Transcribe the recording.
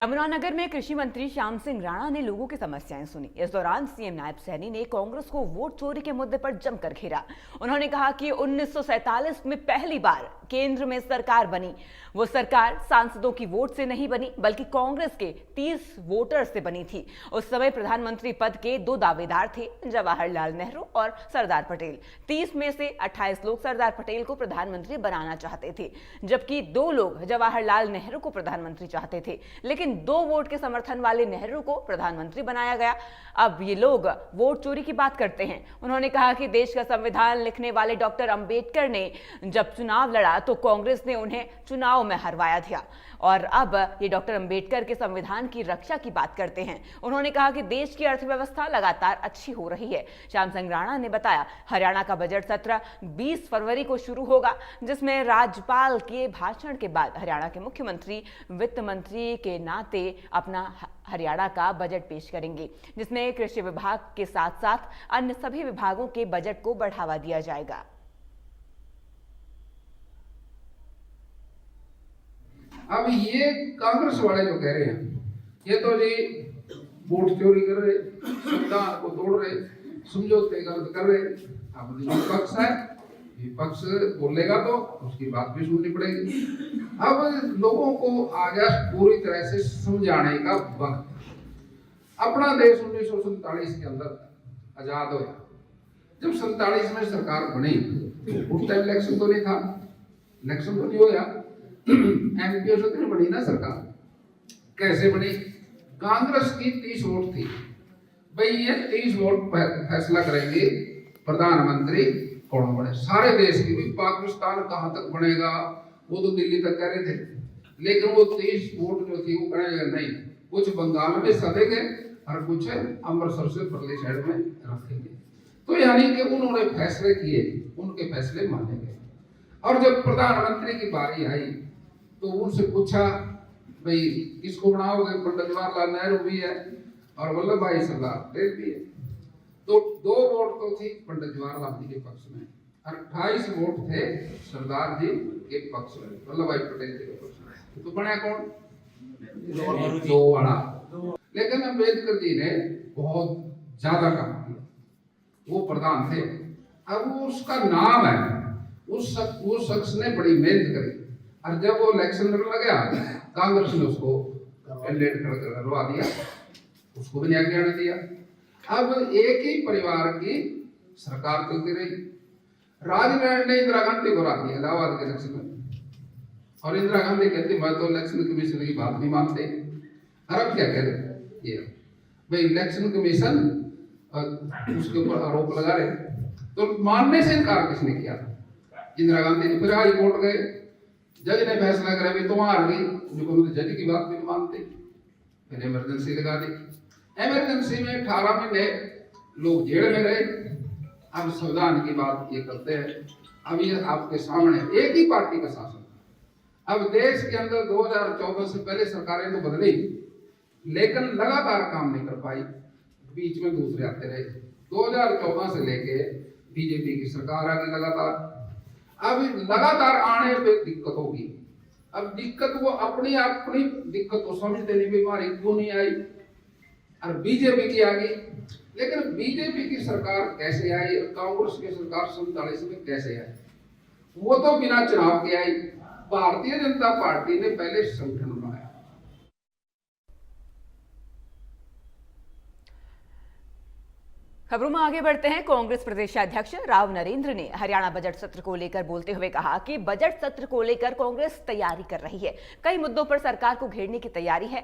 यमुनानगर में कृषि मंत्री श्याम सिंह राणा ने लोगों की समस्याएं सुनी। इस दौरान सीएम नायब सैनी ने कांग्रेस को वोट चोरी के मुद्दे पर जमकर घेरा। उन्होंने कहा कि 1947 में पहली बार केंद्र में सरकार बनी। वो सरकार सांसदों की वोट से नहीं बनी, बल्कि कांग्रेस के 30 वोटर से बनी थी। उस समय प्रधानमंत्री पद के 2 दावेदार थे, जवाहरलाल नेहरू और सरदार पटेल। 30 में से 28 लोग सरदार पटेल को प्रधानमंत्री बनाना चाहते थे, जबकि 2 लोग जवाहरलाल नेहरू को प्रधानमंत्री चाहते थे, लेकिन 2 वोट के समर्थन वाले नेहरू को प्रधानमंत्री बनाया गया। अब ये लोग वोट चोरी की बात करते हैं। उन्होंने कहा कि देश का संविधान लिखने वाले डॉक्टर अंबेडकर ने जब चुनाव लड़ा तो कांग्रेस ने उन्हें चुनाव में हरवाया था, और अब ये डॉक्टर अंबेडकर के संविधान की रक्षा की बात करते हैं। उन्होंने कहा कि देश की अर्थव्यवस्था लगातार अच्छी हो रही है। श्याम सिंह राणा ने बताया, हरियाणा का बजट सत्र 20 फरवरी को शुरू होगा, जिसमें राज्यपाल के भाषण के बाद हरियाणा के मुख्यमंत्री वित्त मंत्री के नाते अपना हरियाणा का बजट पेश करेंगे, जिसमें कृषि विभाग के साथ साथ अन्य सभी विभागों के बजट को बढ़ावा दिया जाएगा। अब ये कांग्रेस वाले जो कह रहे हैं, ये तो जी वोट चोरी कर रहे, संविधान को तोड़ रहे, समझौते गलत कर रहे। अब विपक्ष है, विपक्ष बोलेगा तो उसकी बात भी सुननी पड़ेगी। अब लोगों को आ गया पूरी तरह से समझाने का वक्त। अपना देश 1947 के अंदर आजाद हुआ। जब 47 में सरकार बनी, उस टाइम इलेक्शन तो नहीं था, इलेक्शन तो नहीं होया, एमपी से तो बनी ना सरकार। कैसे बनी? कांग्रेस की 30 वोट थी। भाई ये 30 वोट फैसला करेंगे प्रधानमंत्री कौन बने सारे देश की। भी पाकिस्तान कहां तक बनेगा वो तो दिल्ली तक कह रहे थे, लेकिन वो 30 वोट जो थी वो कहेंगे नहीं, कुछ बंगाल में सदेंगे और कुछ अमृतसर से परली साइड में रखेंगे। तो यानी कि उन्होंने फैसले किए, उनके फैसले माने गए। और जब प्रधानमंत्री की बारी आई तो उनसे पूछा, भाई किसको बनाओगे? पंडित जवाहरलाल नेहरू भी है और वल्लभ भाई सरदार पटेल भी है। तो 2 वोट तो थी पंडित जवाहरलाल जी के पक्ष में और 28 वोट थे सरदार जी के पक्ष में, वल्लभ भाई पटेल जी के पक्ष में। तो बना कौन? 2 वाला। लेकिन अम्बेडकर जी ने बहुत ज्यादा काम किया, वो प्रधान थे। अब वो उसका नाम है, उस शख्स ने बड़ी मेहनत करी, और जब वो इलेक्शन लड़ने लगा कांग्रेस ने उसको कैंडिडेट करवा दिया, उसको भी नहीं आगे आने दिया। अब एक ही परिवार की सरकार चलती रही। राजनारायण ने इंदिरा गांधी को हरा दिया इलाहाबाद के इलेक्शन में, और इंदिरा गांधी कहती मैं तो इलेक्शन कमीशन की बात नहीं मानते। और अब क्या कह रहे ये भाई इलेक्शन कमीशन उसके ऊपर आरोप लगा रहे, तो मानने से इनकार किसने किया? इंदिरा गांधी ने। फिर हाई कोर्ट गए, जज ने फैसला करा भी तुम हार गई, जो जज की बात भी नहीं मानते। फिर इमरजेंसी लगा दी। इमरजेंसी में 18 महीने लोग जेल में रहे। अब संविधान की बात ये करते हैं। अब ये आपके सामने एक ही पार्टी का शासन। अब देश के अंदर 2014 से पहले सरकारें तो बदली, लेकिन लगातार काम नहीं कर पाई, बीच में दूसरे आते रहे। 2014 से लेके बीजेपी की सरकार आ गई लगातार। अब लगातार आने पे दिक्कत होगी। अब दिक्कत वो अपनी दिक्कत को समझते नहीं, बीमारी क्यों नहीं आई, और बीजेपी की आ गई। लेकिन बीजेपी की सरकार कैसे आई, कांग्रेस की सरकार 47 में कैसे आई? वो तो बिना चुनाव के आई। भारतीय जनता पार्टी ने पहले संगठन बनाया। खबरों में आगे बढ़ते हैं। कांग्रेस प्रदेशाध्यक्ष राव नरेंद्र ने हरियाणा बजट सत्र को लेकर बोलते हुए कहा कि बजट सत्र को लेकर कांग्रेस तैयारी कर रही है। कई मुद्दों पर सरकार को घेरने की तैयारी है।